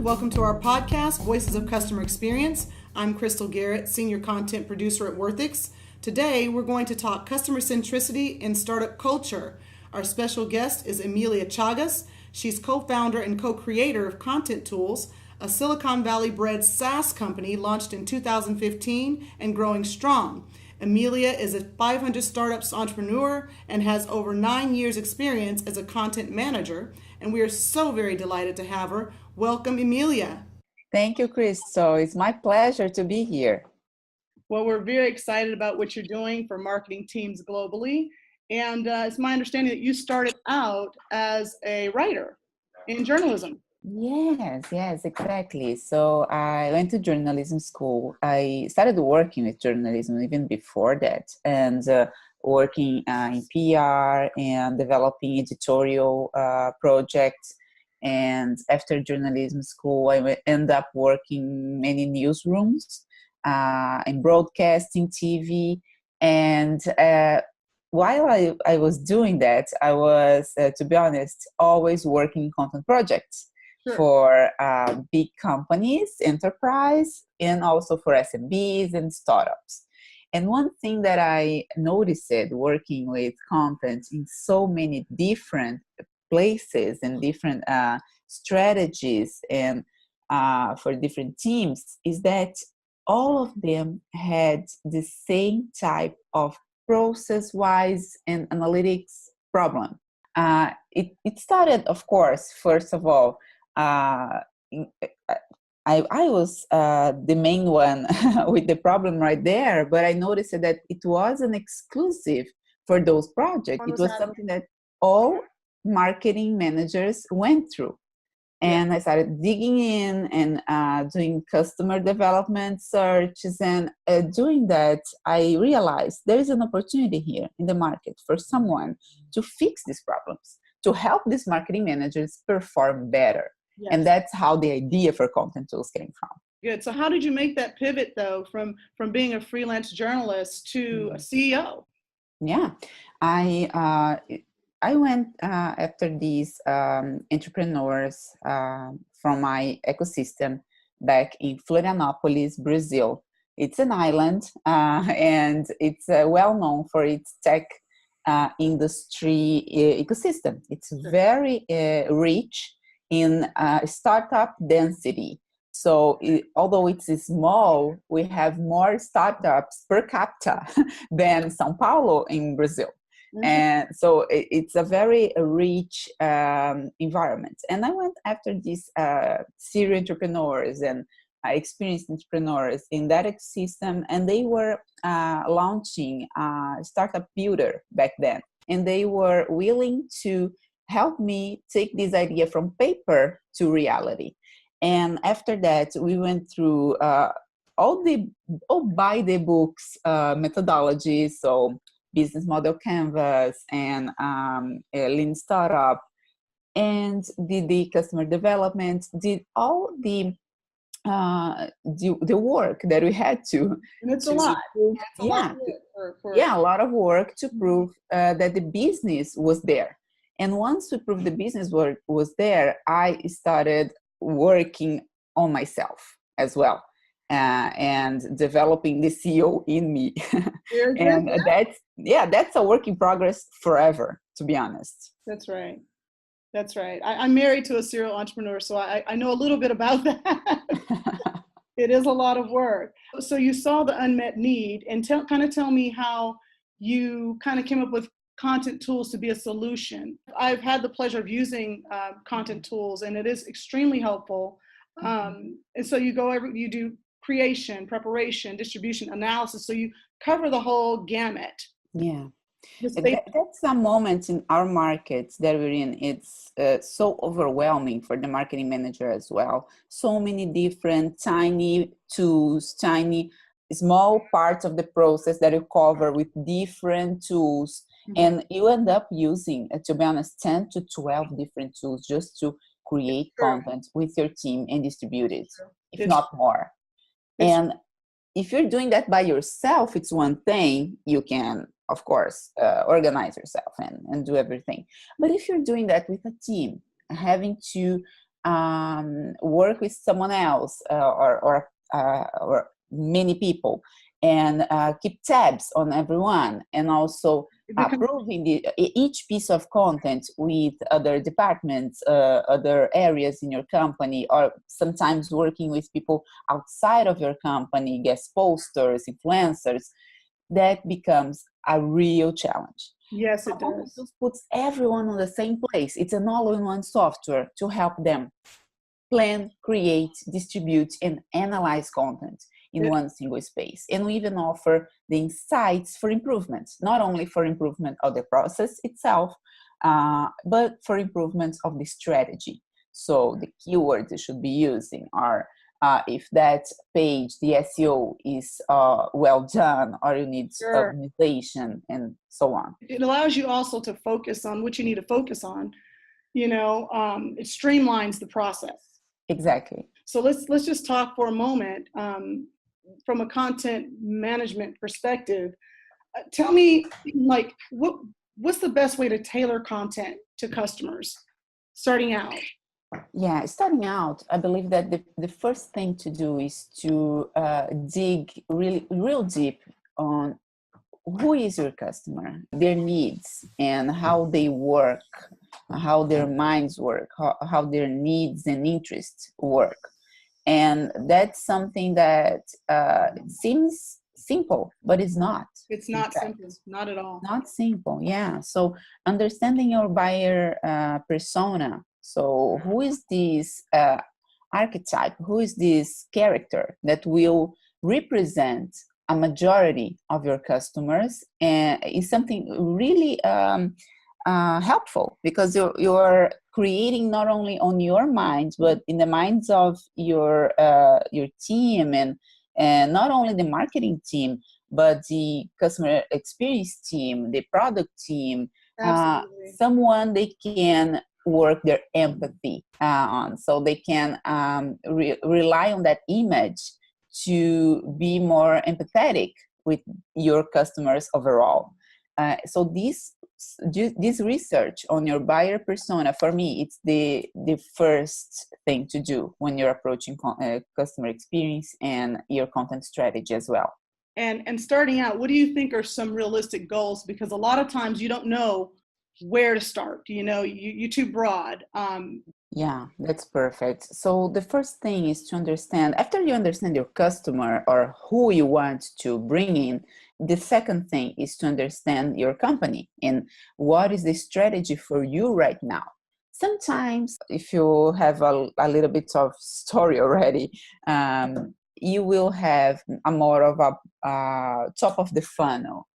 everyone. Welcome to our podcast, Voices of Customer Experience. I'm Crystal Garrett, Senior Content Producer at Worthix. Today, we're going to talk customer centricity in startup culture. Our special guest is Emilia Chagas. She's co-founder and co-creator of Contentools, a Silicon Valley bred SaaS company launched in 2015 and growing strong. Emilia is a 500 startups entrepreneur and has over 9 years experience as a content manager, and we are so very delighted to have her. Welcome, Emilia. Thank you, Crystal. It's my pleasure to be here. Well, we're very excited about what you're doing for marketing teams globally, and it's my understanding that you started out as a writer in journalism. Yes, exactly. So I went to journalism school. I started working with journalism even before that, and working in PR and developing editorial projects. And after journalism school, I ended up working many newsrooms in broadcasting, TV, and while I was doing that, I was, to be honest, always working content projects. Sure. For big companies, enterprise, and also for SMBs and startups. And one thing that I noticed working with content in so many different places and different strategies and for different teams is that all of them had the same type of process-wise and analytics problem. It started, of course, first of all, I was the main one with the problem right there, but I noticed that it wasn't exclusive for those projects. It was something that all marketing managers went through. And I started digging in and doing customer development searches. And doing that, I realized there is an opportunity here in the market for someone to fix these problems, to help these marketing managers perform better. Yes. And that's how the idea for Contentools came from. Good. So how did you make that pivot, though, from being a freelance journalist to a CEO? Yeah, I went after these entrepreneurs from my ecosystem back in Florianópolis, Brazil. It's an island, and it's well known for its tech industry ecosystem. It's very rich in startup density. So although it's small, we have more startups per capita than São Paulo in Brazil. Mm-hmm. And so it's a very rich environment. And I went after these serial entrepreneurs and experienced entrepreneurs in that ecosystem, and they were launching Startup Builder back then. And they were willing to help me take this idea from paper to reality. And after that, we went through all by the books methodologies, so business model canvas and lean startup, and did the customer development, did all the work that we had to. And it's a lot. A lot of work to prove that the business was there. And once we proved the business was there, I started working on myself as well and developing the CEO in me. And that's a work in progress forever, to be honest. That's right. I'm married to a serial entrepreneur, so I know a little bit about that. It is a lot of work. So you saw the unmet need, and tell me how you kind of came up with Contentools to be a solution. I've had the pleasure of using Contentools, and it is extremely helpful. And so you do creation, preparation, distribution, analysis. So you cover the whole gamut. Yeah. That's a moment in our markets that we're in. It's so overwhelming for the marketing manager as well. So many different tiny tools, tiny small parts of the process that you cover with different tools. Mm-hmm. And you end up using, to be honest, 10 to 12 different tools just to create content with your team and distribute it, if not more. And if you're doing that by yourself, it's one thing. You can, of course, organize yourself and do everything. But if you're doing that with a team, having to work with someone else or many people, and keep tabs on everyone, and also approving each piece of content with other departments, other areas in your company, or sometimes working with people outside of your company, guest posters, influencers, that becomes a real challenge. Yes, it does. This puts everyone on the same place. It's an all-in-one software to help them plan, create, distribute, and analyze content in one single space. And we even offer the insights for improvements, not only for improvement of the process itself, but for improvements of the strategy. So the keywords you should be using are if that page, the SEO is well done, or you need optimization, and so on. It allows you also to focus on what you need to focus on. You know, it streamlines the process. Exactly. So let's just talk for a moment from a content management perspective. Tell me, like, what's the best way to tailor content to customers starting out? Yeah, starting out, I believe that the first thing to do is to dig real deep on who is your customer, their needs, and how they work, how their minds work, how their needs and interests work. And that's something that seems simple, but it's not. It's not simple, not at all. Not simple, yeah. So understanding your buyer persona. So who is this archetype? Who is this character that will represent a majority of your customers, and is something really helpful, because you're creating not only on your mind, but in the minds of your team, and not only the marketing team, but the customer experience team, the product team, someone they can work their empathy on, so they can rely on that image to be more empathetic with your customers overall. So this research on your buyer persona, for me, it's the first thing to do when you're approaching customer experience and your content strategy as well. And starting out, what do you think are some realistic goals? Because a lot of times you don't know where to start. You know, you're too broad. Yeah, that's perfect. So the first thing is to understand, after you understand your customer or who you want to bring in, the second thing is to understand your company and what is the strategy for you right now. Sometimes, if you have a little bit of story already, you will have a more of a top of the funnel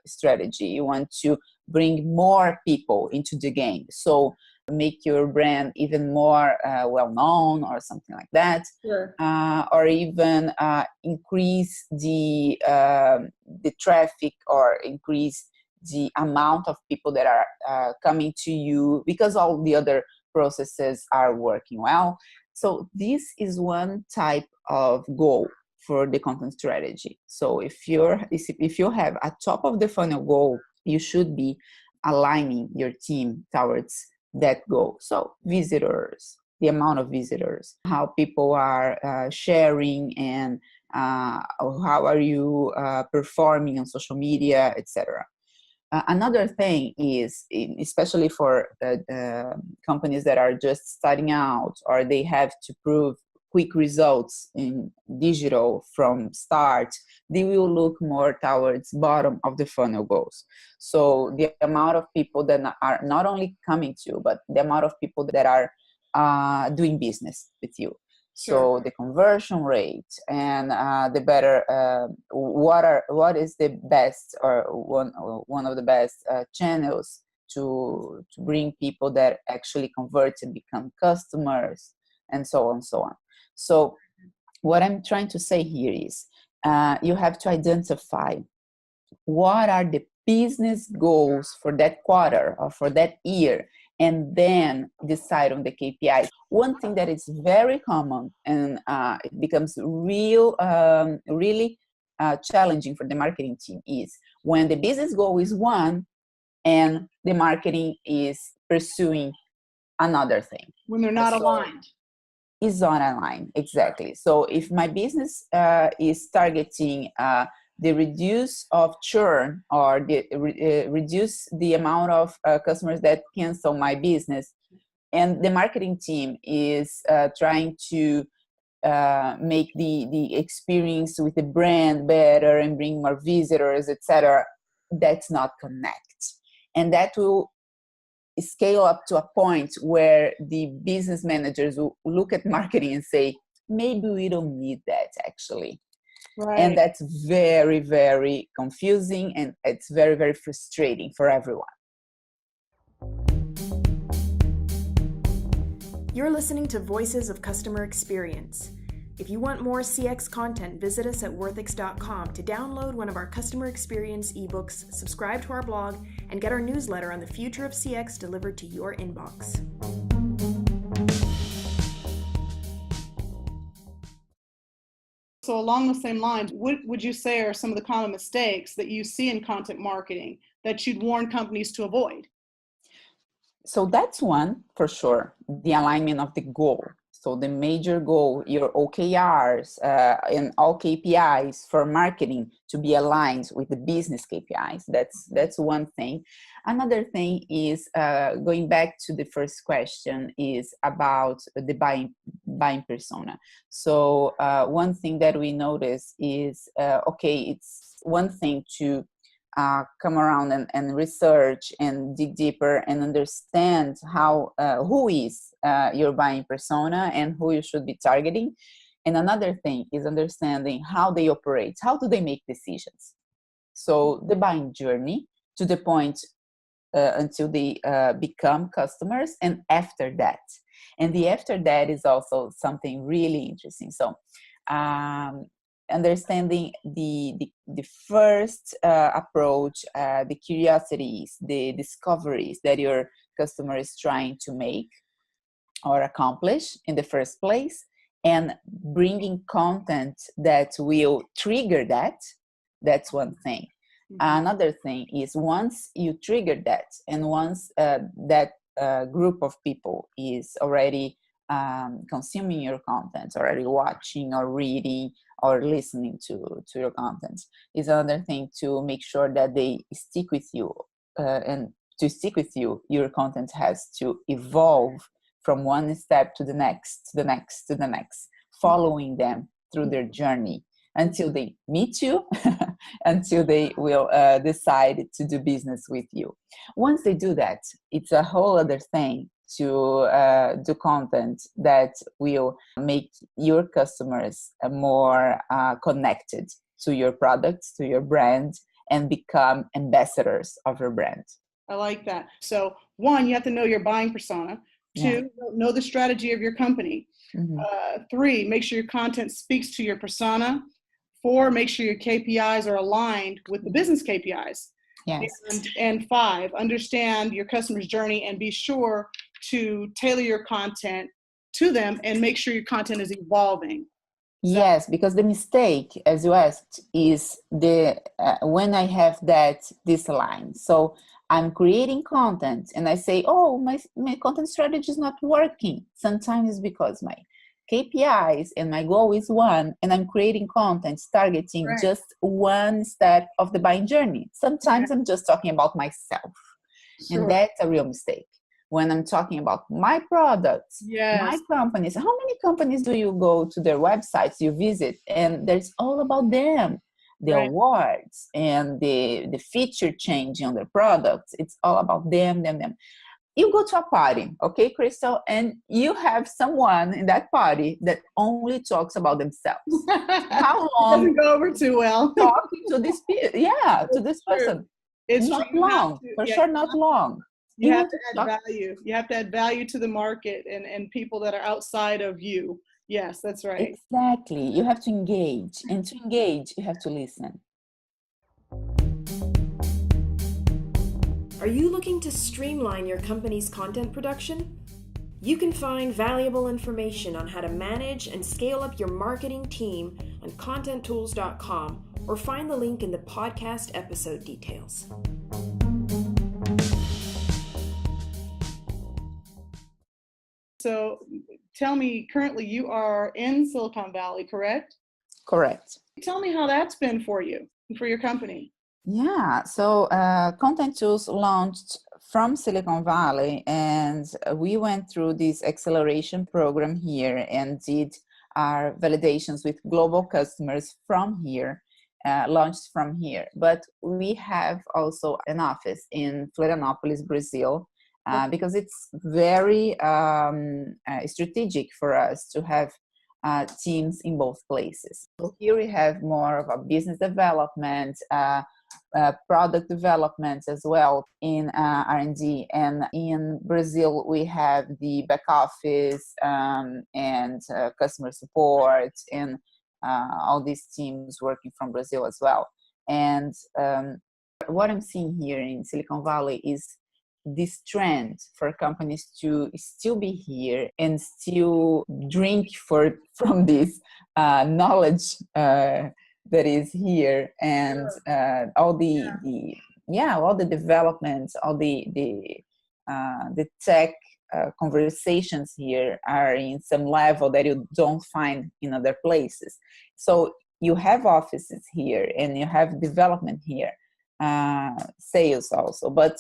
strategy. You want to bring more people into the game. So make your brand even more well-known or something like that. Sure. Or even increase the traffic, or increase the amount of people that are coming to you, because all the other processes are working well. So this is one type of goal for the content strategy. So if you have a top of the funnel goal, you should be aligning your team towards that goal. So visitors, the amount of visitors, how people are sharing, and how are you performing on social media, etc. Another thing is, especially for companies that are just starting out, or they have to prove quick results in digital from start, they will look more towards bottom of the funnel goals. So the amount of people that are not only coming to you, but the amount of people that are doing business with you. So the conversion rate, and the better, what is the best, or one of the best channels to bring people that actually convert and become customers, and so on, so on. So what I'm trying to say here is you have to identify what are the business goals for that quarter or for that year, and then decide on the KPIs. One thing that is very common, and it becomes really challenging for the marketing team, is when the business goal is one and the marketing is pursuing another thing. When they're not aligned. Is not aligned, exactly. So if my business is targeting the reduce of churn or the reduce the amount of customers that cancel my business, and the marketing team is trying to make the experience with the brand better and bring more visitors, etc., that's not connect. And that will scale up to a point where the business managers will look at marketing and say, maybe we don't need that actually. Right. And that's very, very confusing, and it's very, very frustrating for everyone. You're listening to Voices of Customer Experience. If you want more CX content, visit us at Worthix.com to download one of our customer experience ebooks, subscribe to our blog, and get our newsletter on the future of CX delivered to your inbox. So along the same lines, what would you say are some of the common mistakes that you see in content marketing that you'd warn companies to avoid? So that's one for sure, the alignment of the goal. So the major goal, your OKRs and all KPIs for marketing to be aligned with the business KPIs. That's one thing. Another thing is going back to the first question is about the buying persona. So one thing that we notice is, it's one thing to come around and research and dig deeper and understand who is your buying persona and who you should be targeting. And another thing is understanding how they operate, how do they make decisions. So the buying journey to the point until they become customers, and after that. And the after that is also something really interesting. So understanding the first approach, the curiosities, the discoveries that your customer is trying to make or accomplish in the first place, and bringing content that will trigger that. That's one thing. Mm-hmm. Another thing is, once you trigger that, and once that group of people is already consuming your content, already watching or reading or listening to your content, is another thing to make sure that they stick with you. And to stick with you, your content has to evolve from one step to the next, to the next, to the next, following them through their journey until they meet you, until they will decide to do business with you. Once they do that, it's a whole other thing to do content that will make your customers more connected to your products, to your brand, and become ambassadors of your brand. I like that. So 1, you have to know your buying persona. 2, know the strategy of your company. Mm-hmm. 3, make sure your content speaks to your persona. 4, make sure your KPIs are aligned with the business KPIs. Yes. And 5, understand your customer's journey and be sure to tailor your content to them and make sure your content is evolving. Yes, because the mistake, as you asked, is when I have this line. So I'm creating content and I say, oh, my content strategy is not working. Sometimes it's because my KPIs and my goal is 1, and I'm creating content targeting just one step of the buying journey. Sometimes I'm just talking about myself. Sure. And that's a real mistake. When I'm talking about my products, my companies, how many companies do you go to their websites, you visit, and there's all about them, the awards and the feature change on their products. It's all about them. You go to a party, okay, Crystal, and you have someone in that party that only talks about themselves. How long? Doesn't go over too well. Talking to this person. It's not long, for sure, not long. You have to add value. You have to add value to the market and people that are outside of you. Yes, that's right. Exactly. You have to engage. And to engage, you have to listen. Are you looking to streamline your company's content production? You can find valuable information on how to manage and scale up your marketing team on Contenttools.com, or find the link in the podcast episode details. So tell me, currently you are in Silicon Valley, correct? Correct. Tell me how that's been for you, for your company. Yeah, so Contentools launched from Silicon Valley, and we went through this acceleration program here and did our validations with global customers from here, launched from here. But we have also an office in Florianópolis, Brazil, because it's very strategic for us to have teams in both places. So here we have more of a business development, product development as well in R&D, and in Brazil we have the back office and customer support and all these teams working from Brazil as well. And what I'm seeing here in Silicon Valley is this trend for companies to still be here and still drink from this knowledge that is here, and all the developments, all the tech conversations here are in some level that you don't find in other places. So you have offices here and you have development here, sales also, but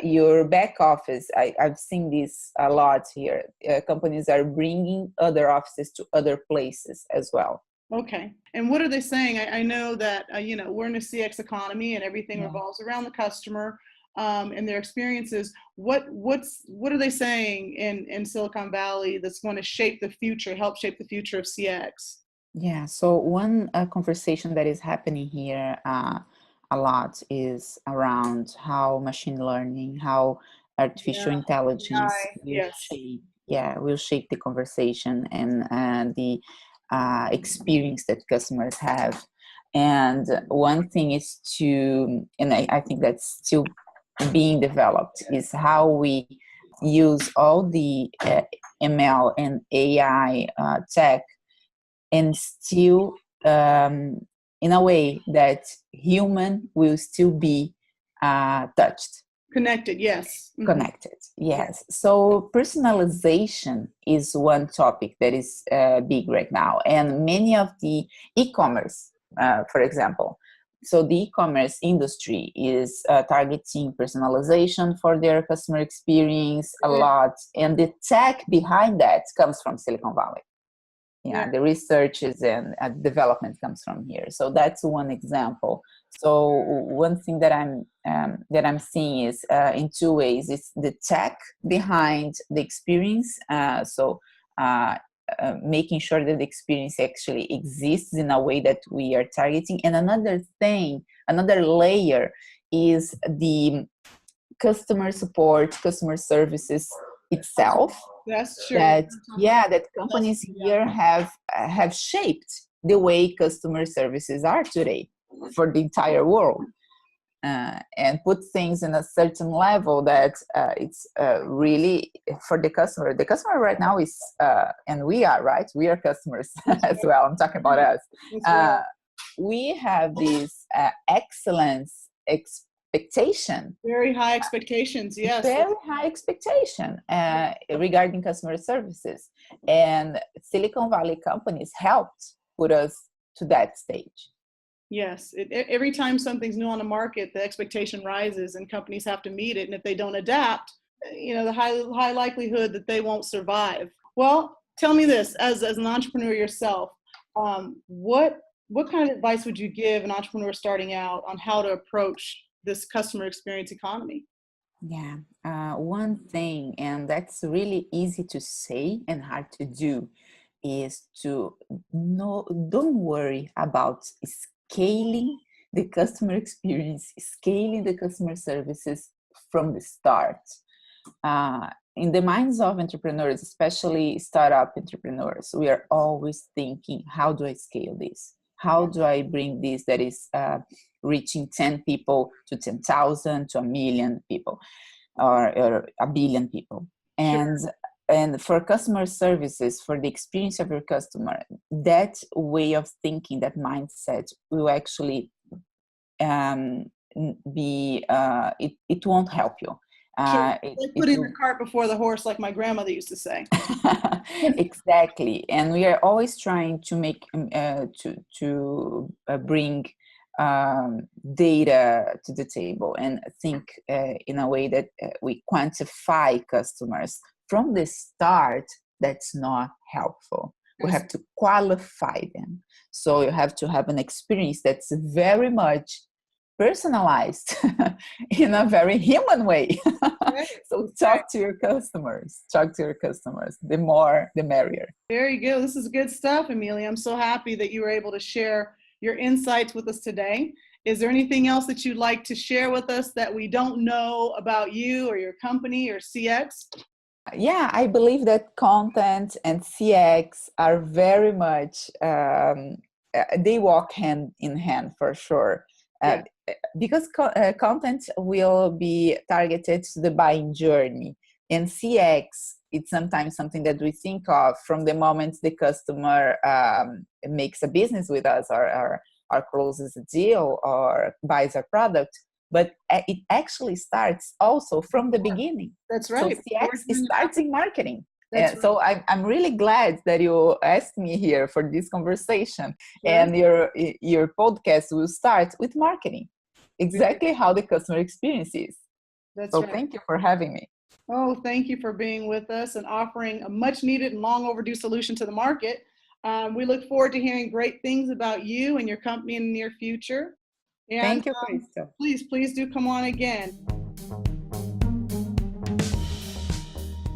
your back office, I've seen this a lot here. Companies are bringing other offices to other places as well. Okay. And what are they saying? I know that, we're in a CX economy and everything revolves around the customer and their experiences. What are they saying in Silicon Valley that's going to shape the future, help shape the future of CX? Yeah. So one conversation that is happening here a lot is around how machine learning, how artificial intelligence will shape the conversation and the experience that customers have. And one thing is I think that's still being developed, is how we use all the ML and AI tech and still in a way that human will still be touched. Connected, yes. Mm-hmm. Connected, yes. So personalization is one topic that is big right now. And many of the e-commerce, for example, so the e-commerce industry is targeting personalization for their customer experience a lot. And the tech behind that comes from Silicon Valley. The researches and development comes from here. So that's one example. So one thing that I'm seeing is in two ways. It's the tech behind the experience. Making sure that the experience actually exists in a way that we are targeting. And another layer is the customer support, customer services itself. That's true. That companies here have shaped the way customer services are today for the entire world, and put things in a certain level that it's really for the customer. The customer right now is, and we are customers as well. I'm talking about us. We have this excellence expectation. Very high expectations, yes. Very high expectation regarding customer services. And Silicon Valley companies helped put us to that stage. Yes. Every time something's new on the market, the expectation rises and companies have to meet it. And if they don't adapt, the high likelihood that they won't survive. Well, tell me this, as an entrepreneur yourself, what kind of advice would you give an entrepreneur starting out on how to approach this customer experience economy? One thing, and that's really easy to say and hard to do, is to don't worry about scaling the customer experience, scaling the customer services from the start. In the minds of entrepreneurs, especially startup entrepreneurs, we are always thinking, how do I scale this? How do I bring this that is reaching 10 people to 10,000 to 1 million people or 1 billion people? And for customer services, for the experience of your customer, that way of thinking, that mindset will actually it won't help you. Put in the cart before the horse, like my grandmother used to say. Exactly, and we are always trying to make bring data to the table and think in a way that we quantify customers from the start. That's not helpful. We have to qualify them. So you have to have an experience that's very much personalized in a very human way. So talk to your customers. The more, the merrier. Very good. This is good stuff, Emilia. I'm so happy that you were able to share your insights with us today. Is there anything else that you'd like to share with us that we don't know about you or your company or CX? Yeah, I believe that content and CX are very much, they walk hand in hand for sure. Because content will be targeted to the buying journey, and CX, it's sometimes something that we think of from the moment the customer makes a business with us or closes a deal or buys a product, but it actually starts also from the beginning. That's right. So CX starts in marketing. Right. So I'm really glad that you asked me here for this conversation. And your podcast will start with marketing, exactly how the customer experience is. Thank you for having me. Oh, thank you for being with us and offering a much needed and long overdue solution to the market. We look forward to hearing great things about you and your company in the near future. And, thank you, Crystal. Please do come on again.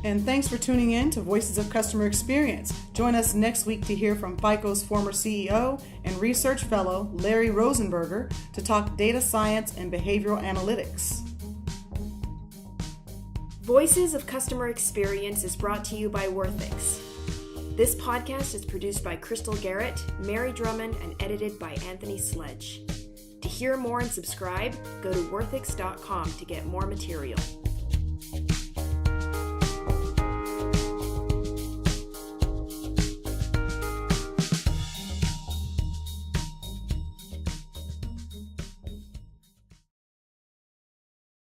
And thanks for tuning in to Voices of Customer Experience. Join us next week to hear from FICO's former CEO and research fellow, Larry Rosenberger, to talk data science and behavioral analytics. Voices of Customer Experience is brought to you by Worthix. This podcast is produced by Crystal Garrett, Mary Drummond, and edited by Anthony Sledge. To hear more and subscribe, go to worthix.com to get more material.